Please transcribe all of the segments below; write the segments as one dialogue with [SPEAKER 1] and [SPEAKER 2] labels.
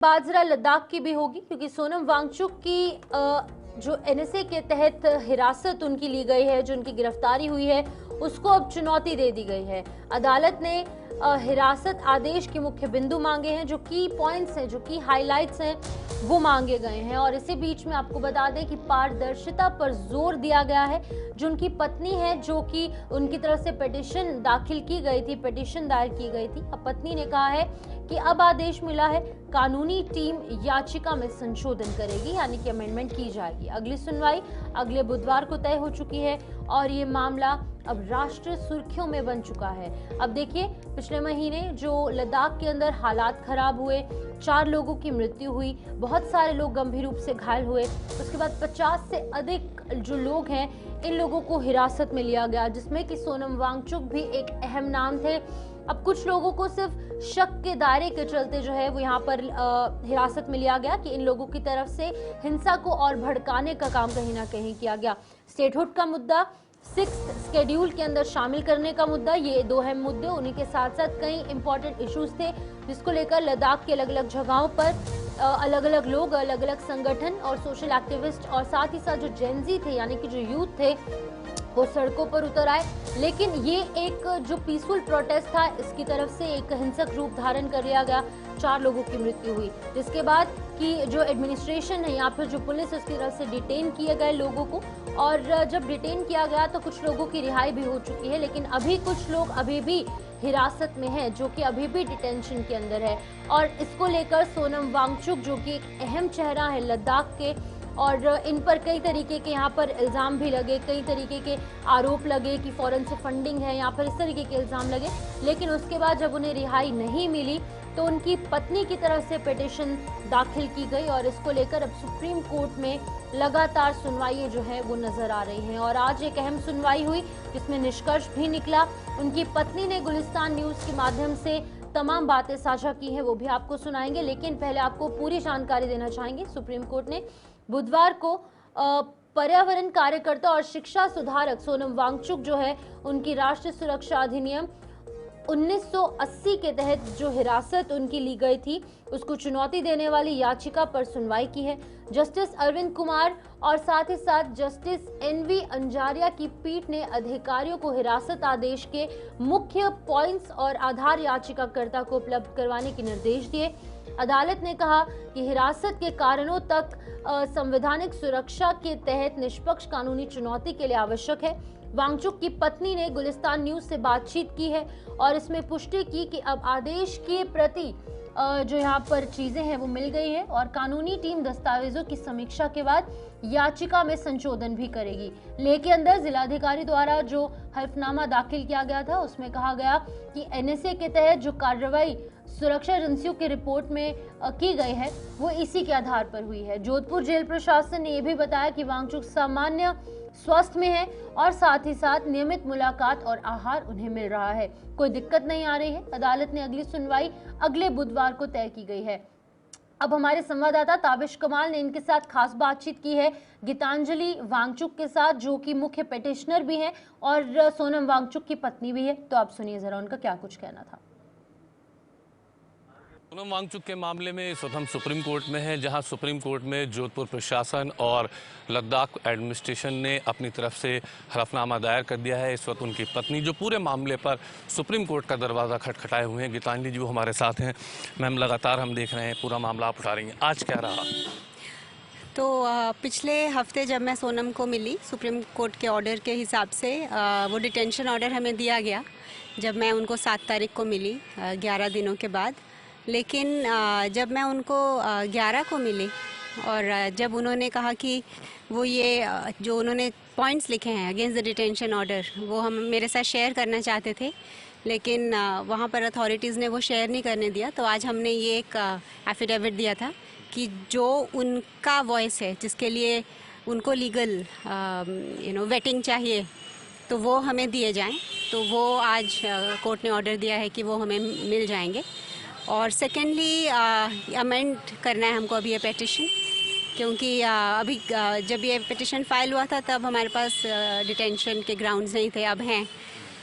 [SPEAKER 1] बात जरा लद्दाख की भी होगी क्योंकि सोनम वांगचुक की जो एनएसए के तहत हिरासत उनकी ली गई है, जो उनकी गिरफ्तारी हुई है, उसको अब चुनौती दे दी गई है। अदालत ने हिरासत आदेश के मुख्य बिंदु मांगे हैं, जो की पॉइंट्स हैं, जो की हाइलाइट्स हैं, वो मांगे गए हैं। और इसी बीच में आपको बता दें कि पारदर्शिता पर जोर दिया गया है। जो उनकी पत्नी है, जो कि उनकी तरफ से पिटीशन दाखिल की गई थी, पिटीशन दायर की गई थी, अब पत्नी ने कहा है कि अब आदेश मिला है, कानूनी टीम याचिका में संशोधन करेगी, यानी कि अमेंडमेंट की जाएगी। अगली सुनवाई अगले बुधवार को तय हो चुकी है और ये मामला अब राष्ट्रीय सुर्खियों में बन चुका है। अब देखिए, पिछले महीने जो लद्दाख के अंदर हालात खराब हुए, 4 लोगों की मृत्यु हुई, बहुत सारे लोग गंभीर रूप से घायल हुए, उसके बाद 50 से अधिक जो लोग हैं, इन लोगों को हिरासत में लिया गया, जिसमें कि सोनम वांगचुक भी एक अहम नाम थे। अब कुछ लोगों को सिर्फ शक के दायरे के चलते जो है वो यहाँ पर हिरासत में लिया गया कि इन लोगों की तरफ से हिंसा को और भड़काने का काम कहीं ना कहीं किया गया। स्टेटहुड का मुद्दा, 6th शेड्यूल के अंदर शामिल करने का मुद्दा, ये 2 अहम मुद्दे। उन्हीं के साथ साथ कई इंपॉर्टेंट इश्यूज थे जिसको लेकर लद्दाख के अलग अलग जगहों पर अलग अलग लोग, अलग अलग संगठन और सोशल एक्टिविस्ट और साथ ही साथ जो जेनजी थे, यानी कि जो यूथ थे, वो सड़कों पर उतर आए। लेकिन ये एक जो पीसफुल प्रोटेस्ट था, इसकी तरफ से एक हिंसक रूप धारण कर लिया गया, 4 लोगों की मृत्यु हुई, जिसके बाद कि जो एडमिनिस्ट्रेशन है या फिर जो पुलिस, उसकी तरफ से डिटेन किए गए लोगों को। और जब डिटेन किया गया तो कुछ लोगों की रिहाई भी हो चुकी है, लेकिन अभी कुछ लोग अभी भी हिरासत में हैं, जो कि अभी भी डिटेंशन के अंदर है। और इसको लेकर सोनम वांगचुक, जो कि एक अहम चेहरा है लद्दाख के, और इन पर कई तरीके के यहाँ पर इल्ज़ाम भी लगे, कई तरीके के आरोप लगे कि फॉरेन से फंडिंग है, यहाँ पर इस तरीके के इल्ज़ाम लगे। लेकिन उसके बाद जब उन्हें रिहाई नहीं मिली तो उनकी पत्नी की तरफ से पिटीशन दाखिल की गई और इसको लेकर अब सुप्रीम कोर्ट में लगातार सुनवाई जो है वो नजर आ रही हैं। और आज एक अहम सुनवाई हुई जिसमें निष्कर्ष भी निकला। उनकी पत्नी ने गुलिस्तान न्यूज़ के माध्यम से तमाम बातें साझा की हैं, वो भी आपको सुनाएंगे। लेकिन पहले आपको पूरी जानकारी देना चाहेंगे। सुप्रीम कोर्ट ने बुधवार को पर्यावरण कार्यकर्ता और शिक्षा सुधारक सोनम वांगचुक जो है, उनकी राष्ट्रीय सुरक्षा अधिनियम 1980 के तहत जो हिरासत उनकी ली गई थी, उसको चुनौती देने वाली याचिका पर सुनवाई की है। जस्टिस अरविंद कुमार और साथ ही साथ जस्टिस एनवी अंजारिया की पीठ ने अधिकारियों को हिरासत आदेश के मुख्य पॉइंट्स और आधार याचिकाकर्ता को उपलब्ध करवाने के निर्देश दिए। अदालत ने कहा कि हिरासत के कारणों तक संवैधानिक सुरक्षा के तहत निष्पक्ष कानूनी चुनौती के लिए आवश्यक है। वांगचुक की पत्नी ने गुलिस्तान न्यूज़ से बातचीत की है और इसमें पुष्टि की कि अब आदेश के प्रति जो यहाँ पर चीजें हैं वो मिल गई है और कानूनी टीम दस्तावेजों की समीक्षा के बाद याचिका में संशोधन भी करेगी। लेह के अंदर जिलाधिकारी द्वारा जो हल्फनामा दाखिल किया गया था, उसमें कहा गया कि एनएसए के तहत जो कार्रवाई सुरक्षा एजेंसियों की रिपोर्ट में की गई है, वो इसी के आधार पर हुई है। जोधपुर जेल प्रशासन ने यह भी बताया कि वांगचुक सामान्य स्वास्थ्य में है और साथ ही साथ नियमित मुलाकात और आहार उन्हें मिल रहा है, कोई दिक्कत नहीं आ रही है। अदालत ने अगली सुनवाई अगले बुधवार को तय की गई है। अब हमारे संवाददाता ताबिश कमाल ने इनके साथ खास बातचीत की है, गीतांजलि वांगचुक के साथ, जो कि मुख्य पिटिशनर भी हैं और सोनम वांगचुक की पत्नी भी है। तो आप सुनिए जरा उनका क्या कुछ कहना था।
[SPEAKER 2] सोनम वांगचुक के मामले में इस वक्त हम सुप्रीम कोर्ट में हैं, जहां सुप्रीम कोर्ट में जोधपुर प्रशासन और लद्दाख एडमिनिस्ट्रेशन ने अपनी तरफ से हलफनामा दायर कर दिया है। इस वक्त उनकी पत्नी जो पूरे मामले पर सुप्रीम कोर्ट का दरवाज़ा खटखटाए हुए हैं, गीतांजलि जी वो हमारे साथ हैं। मैम, लगातार हम देख रहे हैं पूरा मामला आप उठा रही हैं, आज क्या रहा?
[SPEAKER 3] तो पिछले हफ्ते जब मैं सोनम को मिली, सुप्रीम कोर्ट के ऑर्डर के हिसाब से वो डिटेंशन ऑर्डर हमें दिया गया जब मैं उनको 7 तारीख को मिली, 11 दिनों के बाद। लेकिन जब मैं उनको 11 को मिली और जब उन्होंने कहा कि वो ये जो उन्होंने पॉइंट्स लिखे हैं अगेंस्ट द डिटेंशन ऑर्डर, वो हम मेरे साथ शेयर करना चाहते थे, लेकिन वहाँ पर अथॉरिटीज़ ने वो शेयर नहीं करने दिया। तो आज हमने ये एक एफिडेविट दिया था कि जो उनका वॉइस है, जिसके लिए उनको लीगल वेटिंग चाहिए, तो वो हमें दिए जाएं। तो वो आज कोर्ट ने ऑर्डर दिया है कि वो हमें मिल जाएंगे। और सेकेंडली अमेंड करना है हमको अभी ये पेटिशन, क्योंकि अभी जब ये पिटिशन फाइल हुआ था तब हमारे पास डिटेंशन के ग्राउंड्स नहीं थे, अब हैं।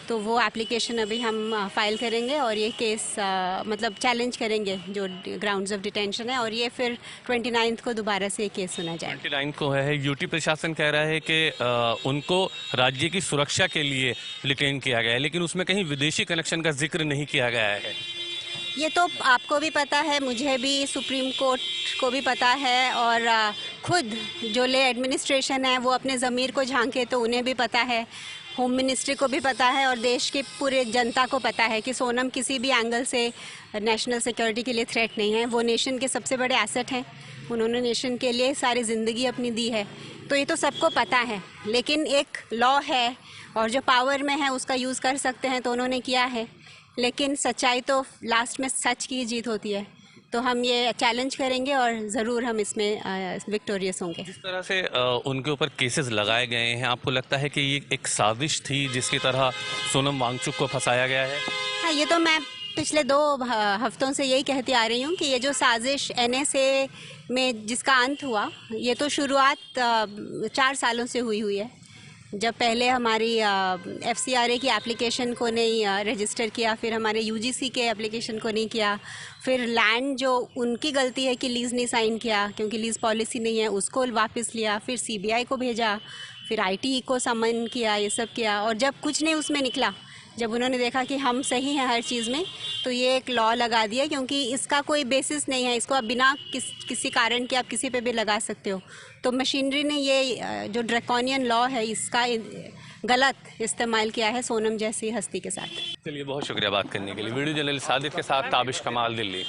[SPEAKER 3] तो वो एप्लीकेशन अभी हम फाइल करेंगे और ये केस मतलब चैलेंज करेंगे जो ग्राउंड्स ऑफ डिटेंशन है, और ये फिर 29 को दोबारा से केस सुना जाएगा।
[SPEAKER 2] 29 को है। यूटी प्रशासन कह रहा है कि उनको राज्य की सुरक्षा के लिए डिटेन किया गया है, लेकिन उसमें कहीं विदेशी कनेक्शन का जिक्र नहीं किया गया है।
[SPEAKER 3] ये तो आपको भी पता है, मुझे भी, सुप्रीम कोर्ट को भी पता है, और खुद जो ले एडमिनिस्ट्रेशन है वो अपने ज़मीर को झांके तो उन्हें भी पता है, होम मिनिस्ट्री को भी पता है, और देश के पूरे जनता को पता है कि सोनम किसी भी एंगल से नेशनल सिक्योरिटी के लिए थ्रेट नहीं है। वो नेशन के सबसे बड़े एसेट हैं, उन्होंने नेशन के लिए सारी ज़िंदगी अपनी दी है, तो ये तो सबको पता है। लेकिन एक लॉ है और जो पावर में है उसका यूज़ कर सकते हैं, तो उन्होंने किया है, लेकिन सच्चाई तो लास्ट में सच की जीत होती है। तो हम ये चैलेंज करेंगे और ज़रूर हम इसमें विक्टोरियस होंगे।
[SPEAKER 2] जिस तरह से उनके ऊपर केसेस लगाए गए हैं, आपको लगता है कि ये एक साजिश थी जिसकी तरह सोनम वांगचुक को फंसाया गया है?
[SPEAKER 3] हाँ, ये तो मैं पिछले 2 हफ्तों से यही कहती आ रही हूँ कि ये जो साजिश NSA में जिसका अंत हुआ, ये तो शुरुआत 4 सालों से हुई है। जब पहले हमारी FCRA की एप्लीकेशन को नहीं रजिस्टर किया, फिर हमारे UGC के एप्लीकेशन को नहीं किया, फिर लैंड जो उनकी गलती है कि लीज़ नहीं साइन किया क्योंकि लीज़ पॉलिसी नहीं है, उसको वापस लिया, फिर CBI को भेजा, फिर ITE को समन किया, ये सब किया, और जब कुछ नहीं उसमें निकला, जब उन्होंने देखा कि हम सही हैं हर चीज़ में, तो ये एक लॉ लगा दिया, क्योंकि इसका कोई बेसिस नहीं है, इसको आप बिना किसी कारण के आप किसी पे भी लगा सकते हो। तो मशीनरी ने ये जो ड्रैकोनियन लॉ है इसका गलत इस्तेमाल किया है सोनम जैसी हस्ती के साथ।
[SPEAKER 2] चलिए, बहुत शुक्रिया बात करने के लिए। वीडियो जर्नलिस्ट सादिक के साथ ताबिश कमाल, दिल्ली।